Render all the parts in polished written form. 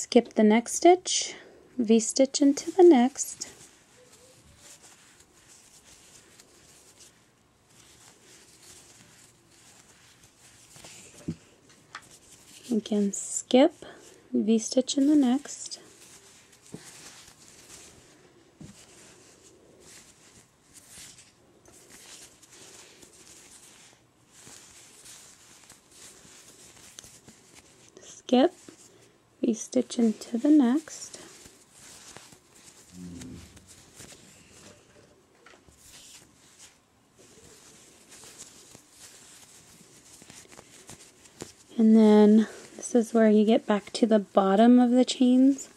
skip the next stitch, V-stitch into the next, again skip, V-stitch in the next, skip, V-stitch into the next, and then this is where you get back to the bottom of the chains,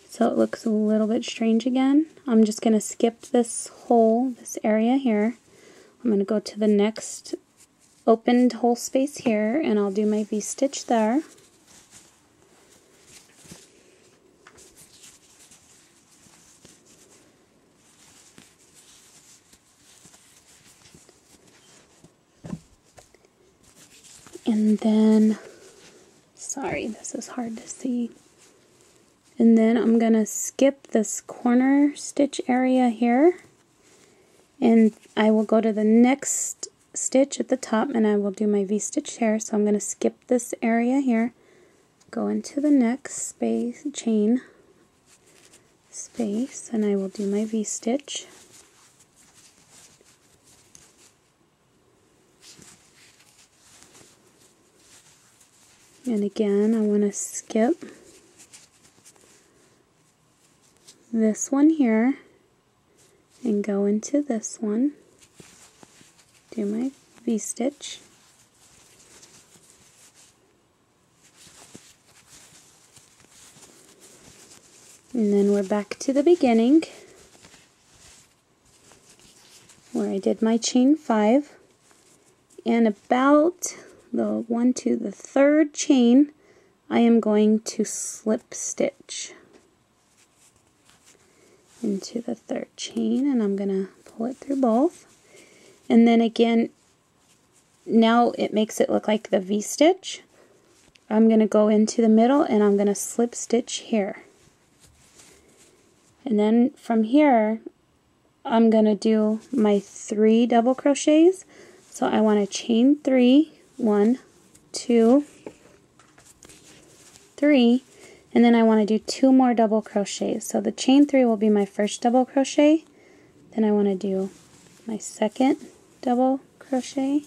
so it looks a little bit strange again. I'm just going to skip this hole, this area here. I'm going to go to the next opened hole space here, and I'll do my V-stitch there. And then, sorry, this is hard to see. And then I'm going to skip this corner stitch area here, and I will go to the next stitch at the top and I will do my V-stitch here. So I'm going to skip this area here, go into the next space, chain space, and I will do my V-stitch. And again, I want to skip this one here and go into this one, do my V-stitch, and then we're back to the beginning where I did my chain 5, and about the third chain I am going to slip stitch into the third chain, and I'm going to pull it through both. And then again, now it makes it look like the V-stitch. I'm going to go into the middle and I'm going to slip stitch here. And then from here, I'm going to do my 3 double crochets. So I want to chain 3, 1, 2, 3, and then I want to do 2 more double crochets. So the chain 3 will be my first double crochet, then I want to do my second double crochet,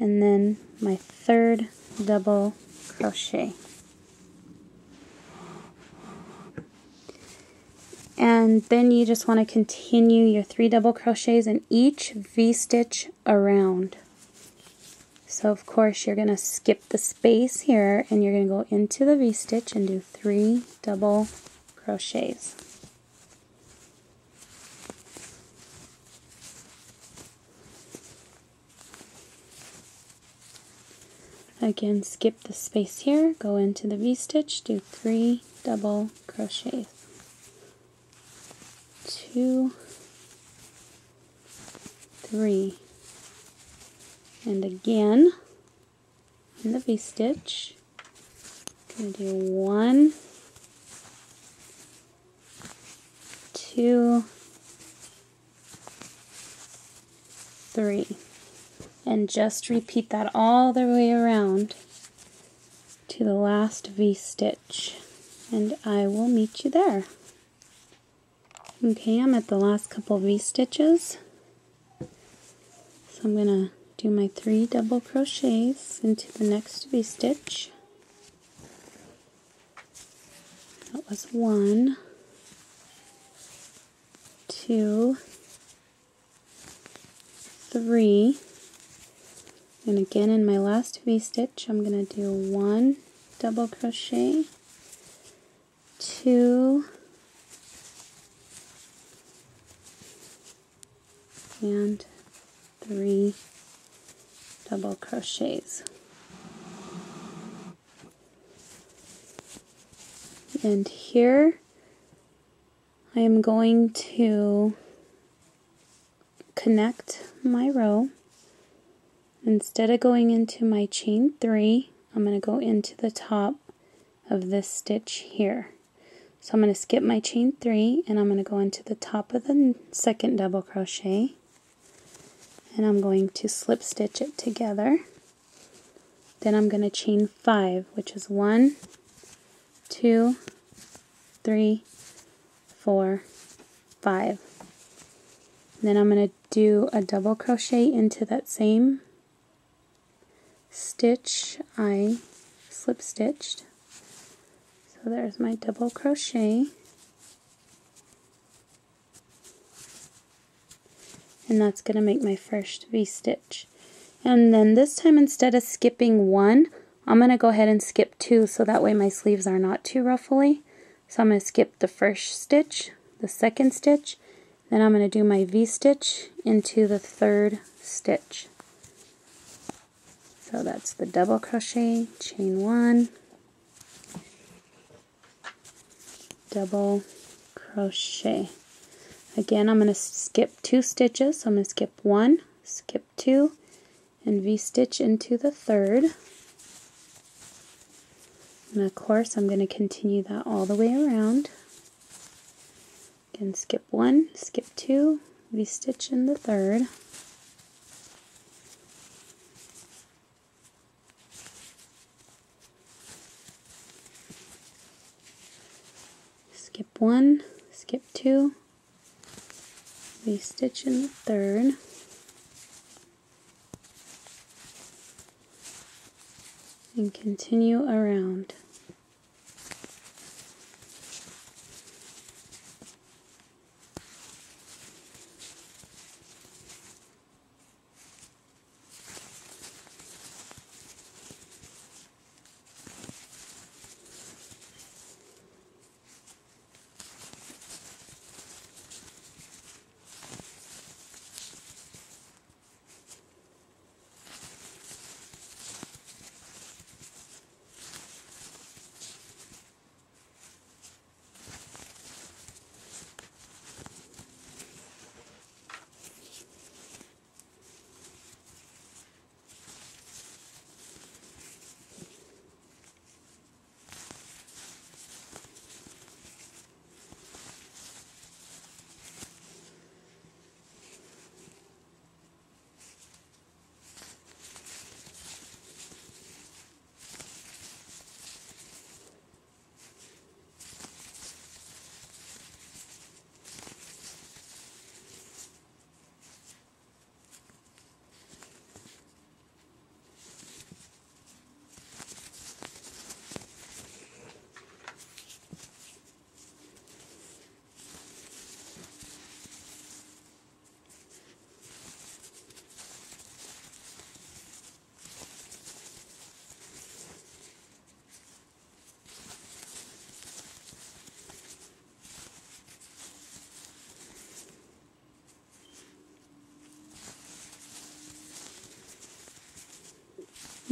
and then my third double crochet. And then you just want to continue your 3 double crochets in each V-stitch around. So of course you're going to skip the space here and you're going to go into the V-stitch and do 3 double crochets. Again, skip the space here, go into the V-stitch, do 3 double crochets. 2, 3, and again in the V-stitch, I'm going to do 1, 2, 3, and just repeat that all the way around to the last V-stitch, and I will meet you there. Okay, I'm at the last couple V-stitches, so I'm going to do my 3 double crochets into the next V-stitch. That was 1, 2, 3, and again in my last V-stitch I'm going to do 1 double crochet, 2, and 3 double crochets. And here I am going to connect my row. Instead of going into my chain 3, I'm going to go into the top of this stitch here. So I'm going to skip my chain 3 and I'm going to go into the top of the second double crochet, and I'm going to slip stitch it together. Then I'm going to chain 5, which is 1, 2, 3, 4, 5. Then I'm going to do a double crochet into that same stitch I slip stitched. So there's my double crochet, and that's going to make my first V-stitch. And then this time, instead of skipping 1, I'm going to go ahead and skip 2, so that way my sleeves are not too ruffly. So I'm going to skip the first stitch, the second stitch, then I'm going to do my V-stitch into the third stitch. So that's the double crochet, chain 1, double crochet. Again, I'm going to skip 2 stitches, so I'm going to skip 1, skip 2, and V-stitch into the third. And of course, I'm going to continue that all the way around. Again, skip 1, skip 2, V-stitch in the third. Skip 1, skip 2, V-stitch in the third. And continue around.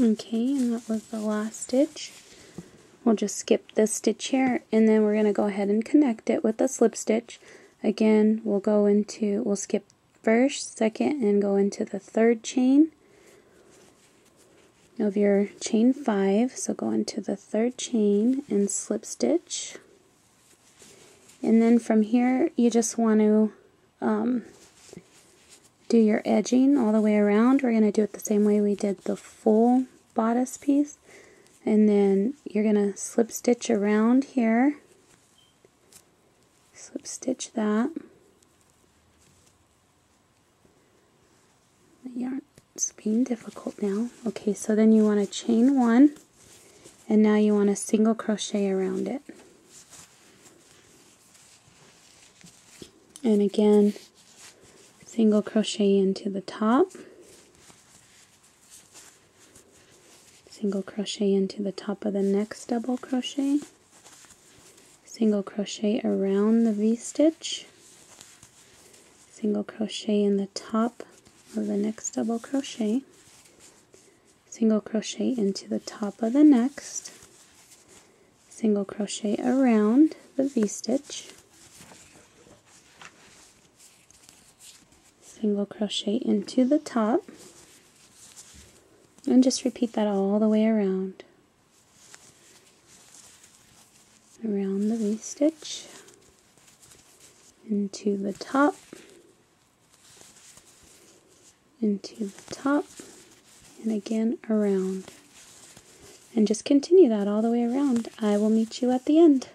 Okay, and that was the last stitch. We'll just skip this stitch here, and then we're going to go ahead and connect it with a slip stitch. Again, we'll skip first, second, and go into the third chain of your chain 5. So go into the third chain and slip stitch. And then from here, you just want to do your edging all the way around. We're going to do it the same way we did the full bodice piece. And then you're going to slip stitch around here. Slip stitch that. The yarn's being difficult now. Okay, so then you want to chain 1, and now you want to single crochet around it. And again, single crochet into the top, single crochet into the top of the next double crochet, single crochet around the V-stitch, single crochet in the top of the next double crochet, single crochet into the top of the next, single crochet around the V-stitch, single crochet into the top, and just repeat that all the way around. around the V-stitch, into the top, into the top, and again around. And just continue that all the way around. I will meet you at the end.